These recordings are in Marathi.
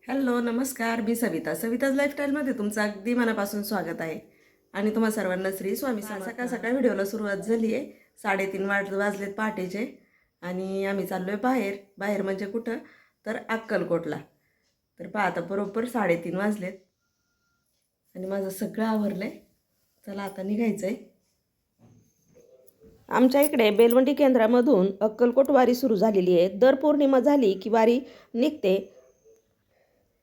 हॅलो नमस्कार. मी सविताज लाईफस्टाईलमध्ये तुमचं अगदी मनापासून स्वागत आहे. आणि तुम्हा सर्वांना श्री स्वामी समर्थ. सकाळ सकाळ व्हिडिओला सुरुवात झाली आहे. 3:30 वाजलेत पहाटेचे आणि आम्ही चाललो आहे बाहेर म्हणजे कुठं तर अक्कलकोटला. तर आता बरोबर 3:30 वाजलेत आणि माझं सगळं आवरलं आहे. चला आता निघायचं आहे. आमच्या इकडे बेलवंडी केंद्रामधून अक्कलकोट वारी सुरू झालेली आहे. दर पौर्णिमा झाली की वारी निघते.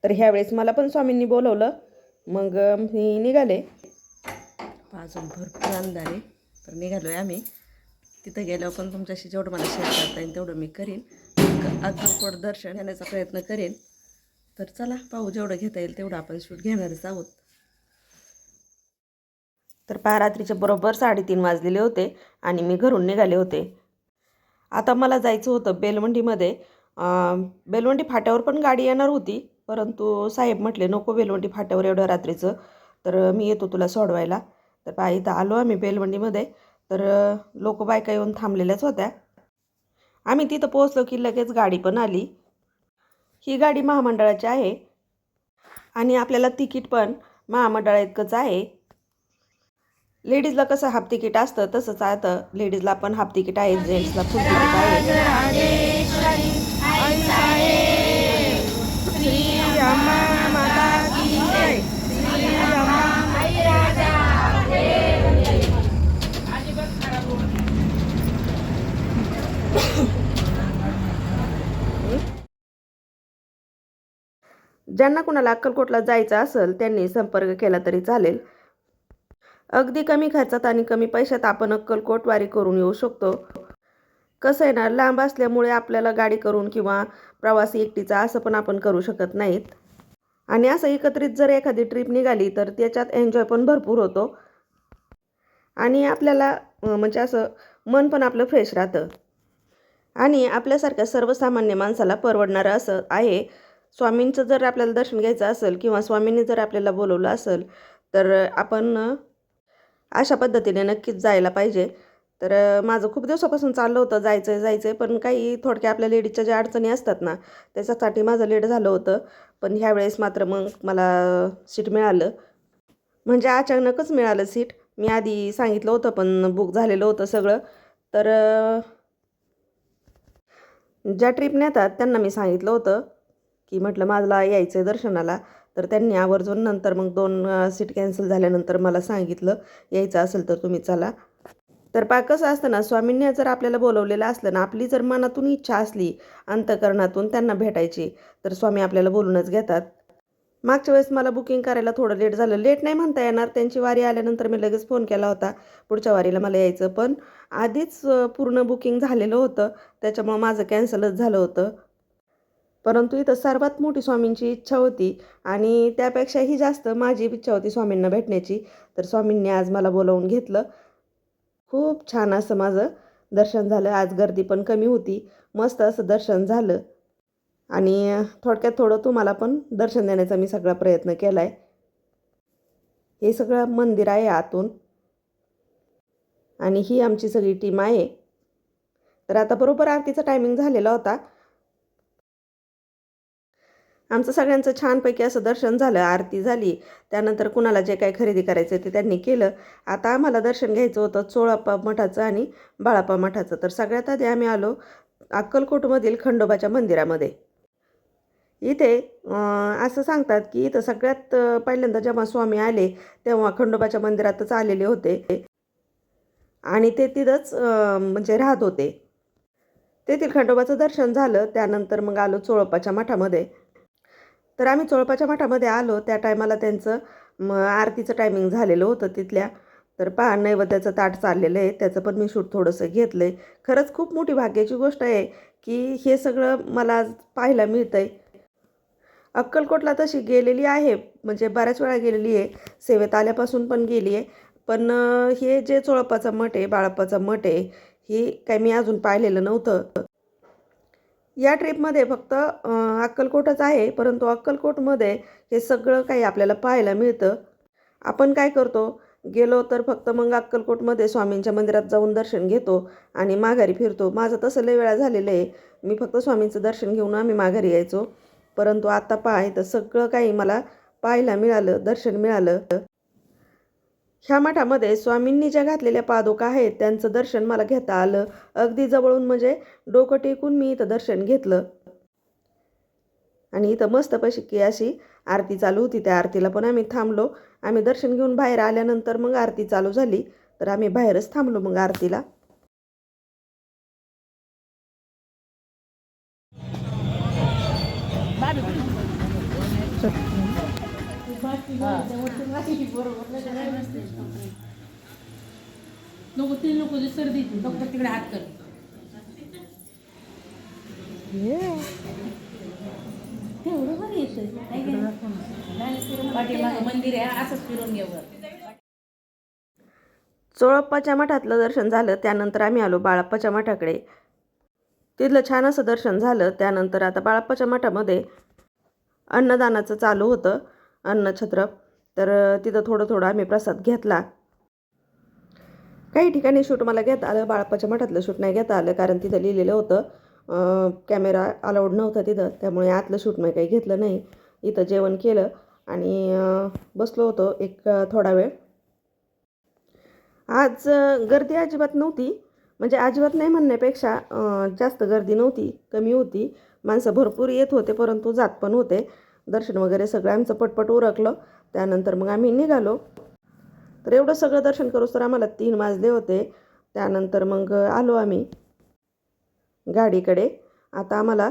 तर ह्यावेळेस मला पण स्वामींनी बोलवलं, मग मी निघाले. अजून भरपूर अंधार आहे तर निघालो आहे आम्ही. तिथं गेल्यावर पण तुमच्याशी जेवढं मला शेअर करता येईल तेवढं मी करीन. अक्कलकोट दर्शन घेण्याचा प्रयत्न करेन. तर चला पाहू, जेवढं घेता येईल तेवढं आपण शूट घेणारच आहोत. तर रात्रीचे बरोबर 3:30 वाजलेले होते आणि मी घरून निघाले होते. आता मला जायचं होतं बेलवंडीमध्ये. बेलवंडी फाट्यावर पण गाडी येणार होती, परंतु साहेब म्हटले नको बेलवंडी फाट्यावर एवढं रात्रीचं, तर मी येतो तुला सोडवायला. तर इथं आलो आम्ही बेलवंडीमध्ये. तर लोक बायका येऊन थांबलेल्याच होत्या. आम्ही तिथं पोहोचलो की लगेच गाडी पण आली. ही गाडी महामंडळाची आहे आणि आपल्याला तिकीट पण महामंडळा इतकंच आहे. लेडीजला कसं हाफ तिकीट असतं तसंच आता लेडीजला पण हाफ तिकीट आहे, जेंट्सला फुल तिकीट आहे. ज्यांना कुणाला अक्कलकोटला जायचं असेल त्यांनी संपर्क केला तरी चालेल. अगदी कमी खर्चात आणि कमी पैशात आपण अक्कलकोट वारी करून येऊ शकतो. कसं आहे ना, लांब असल्यामुळे आपल्याला गाडी करून किंवा प्रवासी एकटीचा असं पण आपण करू शकत नाहीत. आणि असं एकत्रित जर एखादी ट्रिप निघाली तर त्याच्यात एन्जॉय पण भरपूर होतो आणि आपल्याला म्हणजे असं मन पण आपलं फ्रेश राहतं. आणि आपल्यासारख्या सर्वसामान्य माणसाला परवडणारं असं आहे. स्वामींचं जर आपल्याला दर्शन घ्यायचं असेल किंवा स्वामींनी जर आपल्याला बोलवलं असेल तर आपण अशा पद्धतीने नक्कीच जायला पाहिजे. तर माझं खूप दिवसापासून चाललं होतं जायचं आहे, पण काही थोडक्या आपल्या लेडीजच्या ज्या अडचणी असतात ना त्याच्यासाठी माझं लेट झालं होतं. पण ह्यावेळेस मात्र मग मला सीट मिळालं, म्हणजे अचानकच मिळालं सीट. मी आधी सांगितलं होतं पण बुक झालेलं होतं सगळं. तर ज्या ट्रिप नेतात त्यांना मी सांगितलं होतं की म्हटलं मला यायचं आहे दर्शनाला. तर त्यांनी आवर्जून नंतर मग 2 सीट कॅन्सल झाल्यानंतर मला सांगितलं यायचं असेल तर तुम्ही चला. तर कसं असतं ना, स्वामींनी जर आपल्याला बोलवलेलं असलं ना, आपली जर मनातून इच्छा असली अंतःकरणातून त्यांना भेटायची तर स्वामी आपल्याला बोलूनच घेतात. मागच्या वेळेस मला बुकिंग करायला थोडं लेट झालं. लेट नाही म्हणता येणार, त्यांची वारी आल्यानंतर मी लगेच फोन केला होता पुढच्या वारीला मला यायचं, पण आधीच पूर्ण बुकिंग झालेलं होतं, त्याच्यामुळं माझं कॅन्सलच झालं होतं. परंतु इथं सर्वात मोठी स्वामींची इच्छा होती आणि त्यापेक्षाही जास्त माझी इच्छा होती स्वामींना भेटण्याची. तर स्वामींनी आज मला बोलावून घेतलं. खूप छान असं माझं दर्शन झालं. आज गर्दी पण कमी होती, मस्त असं दर्शन झालं. आणि थोडक्यात थोडं तुम्हाला पण दर्शन देण्याचा मी सगळा प्रयत्न केला आहे. हे सगळं मंदिर आहे आतून आणि ही आमची सगळी टीम आहे. तर आता बरोबर आरतीचा टायमिंग झालेला होता. आमचं सगळ्यांचं छानपैकी असं दर्शन झालं, आरती झाली. त्यानंतर कुणाला जे काही खरेदी करायचं ते त्यांनी केलं. आता आम्हाला दर्शन घ्यायचं होतं चोळाप्पा मठाचं आणि बाळाप्पा मठाचं. तर सगळ्यात आधी आम्ही आलो अक्कलकोटमधील खंडोबाच्या मंदिरामध्ये. इथे असं सांगतात की इथं सगळ्यात पहिल्यांदा जेव्हा स्वामी आले तेव्हा खंडोबाच्या मंदिरातच आलेले होते आणि ते तिथंच म्हणजे राहत होते. तेथील खंडोबाचं दर्शन झालं. त्यानंतर मग आलो चोळप्पाच्या मठामध्ये. तर आम्ही चोळपाच्या मठामध्ये आलो त्या टायमाला त्यांचं आरतीचं टायमिंग झालेलं होतं तिथल्या. तर नैवेद्याचं ताट चाललेलं आहे, त्याचं पण मी शूट थोडंसं घेतलं आहे. खरंच खूप मोठी भाग्याची गोष्ट आहे की हे सगळं मला पाहायला मिळतं आहे. अक्कलकोटला तशी गेलेली आहे, म्हणजे बऱ्याच वेळा गेलेली आहे, सेवेत आल्यापासून पण गेली आहे. पण हे जे चोळप्पाचा मठ आहे, बाळप्पाचा मठ आहे, हे काही मी अजून पाहिलेलं नव्हतं. या ट्रिपमध्ये फक्त अक्कलकोटच आहे, परंतु अक्कलकोटमध्ये हे सगळं काही आपल्याला पाहायला मिळतं. आपण काय करतो, गेलो तर फक्त मग अक्कलकोटमध्ये स्वामींच्या मंदिरात जाऊन दर्शन घेतो आणि माघारी फिरतो. माझं तसं लय वेळा झालेलं आहे. मी फक्त स्वामींचं दर्शन घेऊन आम्ही माघारी यायचो. परंतु आता पहा इथं सगळं काही मला पाहायला मिळालं, दर्शन मिळालं. ह्या मठामध्ये स्वामींनी ज्या घातलेल्या पादुका आहेत त्यांचं दर्शन मला घेता आलं. अगदी जवळून म्हणजे डोकं टेकून मी इथं दर्शन घेतलं. आणि इथं मस्तपैकी अशी आरती चालू होती. त्या आरतीला पण आम्ही थांबलो. आम्ही दर्शन घेऊन बाहेर आल्यानंतर मग आरती चालू झाली, तर आम्ही बाहेरच थांबलो मग आरतीला. नको सर्दी डॉक्टर तिकडे हात कर. तेवढं बरं येतं पाठीमागं मंदिर आहे, असंच फिरून घेऊ. चोळप्पाच्या मठातलं दर्शन झालं. त्यानंतर आम्ही आलो बाळप्पाच्या मठाकडे. तिथलं छान असं दर्शन झालं. त्यानंतर आता बाळप्पाच्या मठामध्ये अन्नदानाचं चालू होतं, अन्नछत्र. तर तिथं थोडं आम्ही प्रसाद घेतला. काही ठिकाणी शूट मला घेता आलं, बाळप्पाच्या मठातलं शूट नाही घेता आलं, कारण तिथं लिहिलेलं होतं कॅमेरा अलाउड नव्हता तिथं, त्यामुळे आतलं शूट मी काही घेतलं नाही. इथं जेवण केलं आणि बसलो होतो एक थोडा वेळ. आज गर्दी अजिबात नव्हती, म्हणजे अजिबात नाही म्हणण्यापेक्षा जास्त गर्दी नव्हती, कमी होती. माणसं भरपूर येत होते, परंतु जात पण होते. दर्शन वगैरे सगळं आमचं पटपट उरकलं. त्यानंतर मग आम्ही निघालो. तर एवढं सगळं दर्शन करूच तर आम्हाला 3 वाजले होते. त्यानंतर मग आलो आम्ही गाडीकडे. आता आम्हाला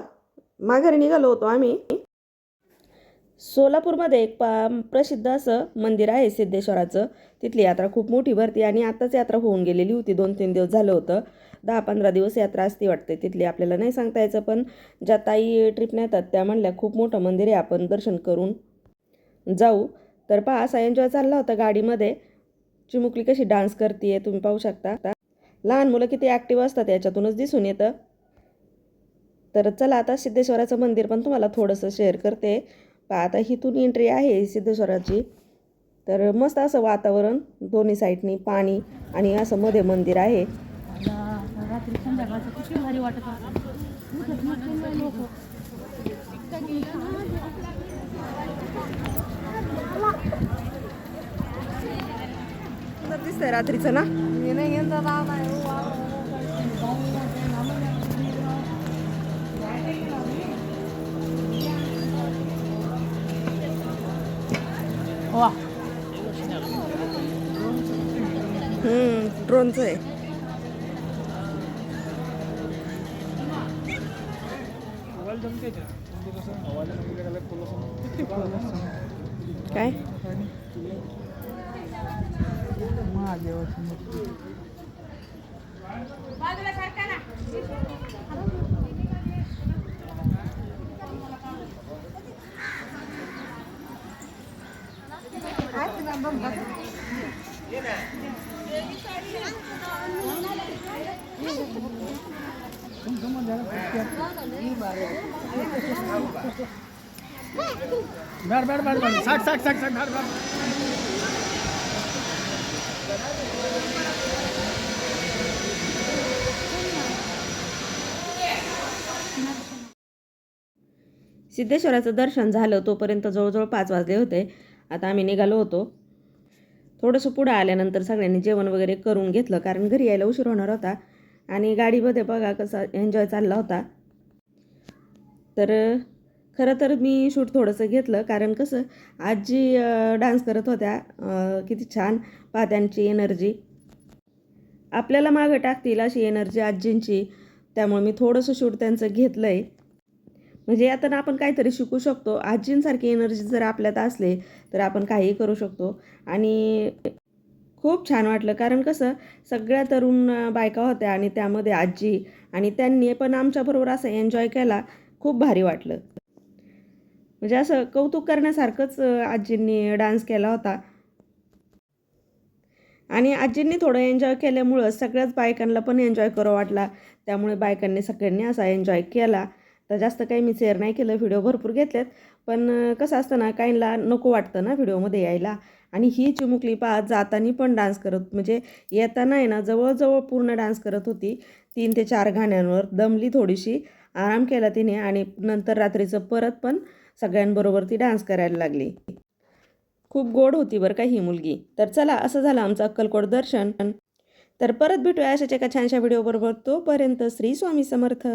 माघारी निघालो होतो आम्ही. सोलापूरमध्ये एक प्रसिद्ध असं मंदिर आहे सिद्धेश्वराचं. तिथली यात्रा खूप मोठी भरती आणि आत्ताच यात्रा होऊन गेलेली होती. 2-3 दिवस झालं होतं. 10-15 दिवस यात्रा असती वाटते तिथली, आपल्याला नाही सांगता यायचं. पण ज्या ताई ट्रिप नेतात त्या म्हणल्या खूप मोठं मंदिर आहे, आपण दर्शन करून जाऊ. तर पहा असा एन्जॉय चालला होता गाडीमध्ये. चिमुकली कशी डान्स करते तुम्ही पाहू शकता. लहान मुलं किती ॲक्टिव्ह असतात याच्यातूनच दिसून येतं. तर चला आता सिद्धेश्वराचं मंदिर पण तुम्हाला थोडंसं शेअर करते. पहा आता इथून एंट्री आहे सिद्धेश्वराची. तर मस्त असं वातावरण, दोन्ही साईडनी पाणी आणि असं मध्ये मंदिर आहे. रात्री संध्याकाळचं किती भारी वाटत दिसतंय रात्रीचं ना. ड्रोनचं आहे. काय सिद्धेश्वराचं दर्शन झालं तोपर्यंत जवळजवळ 5 वाजले होते. आता आम्ही निघालो होतो. थोडंसं पुढं आल्यानंतर सगळ्यांनी जेवण वगैरे करून घेतलं, कारण घरी यायला उशीर होणार होता. आणि गाडीमध्ये बघा कसा एन्जॉय चालला होता. तर खरं तर मी शूट थोडंसं घेतलं, कारण कसं आजी डान्स करत होत्या. किती छान पहा त्यांची एनर्जी, आपल्याला मागं टाकतील अशी एनर्जी आजींची. त्यामुळे मी थोडंसं शूट त्यांचं घेतलं आहे. म्हणजे आता आपण काहीतरी शिकू शकतो. आजींसारखी एनर्जी जर आपल्यात असले तर आपण काहीही करू शकतो. आणि खूप छान वाटलं, कारण कसं सगळ्या तरुण बायका होत्या आणि त्यामध्ये आजी, आणि त्यांनी पण आमच्याबरोबर असं एन्जॉय केला. खूप भारी वाटलं. म्हणजे असं कौतुक करण्यासारखंच आजींनी डान्स केला होता. आणि आजींनी थोडं एन्जॉय केल्यामुळं सगळ्याच बायकांना पण एन्जॉय करू वाटला. त्यामुळे बायकांनी सगळ्यांनी असा एन्जॉय केला. तर जास्त काही मी शेअर नाही केलं, व्हिडिओ भरपूर घेतलेत. पण कसं असतं ना, काहींना नको वाटतं ना व्हिडिओमध्ये यायला. आणि ही चिमुकली पहा जाताना पण डान्स करत, म्हणजे येताना आहे ना जवळजवळ पूर्ण डान्स करत होती. 3 ते 4 गाण्यांवर दमली थोडीशी आराम केला तिने आणि नंतर रात्रीचं परत पण सगळ्यांबरोबर ती डान्स करायला लागली. खूप गोड होती बरं का ही मुलगी. तर चला, असं झालं आमचं अक्कलकोट दर्शन. तर परत भेटूया अशाच एका छानशा व्हिडिओबरोबर. तोपर्यंत श्री स्वामी समर्थ.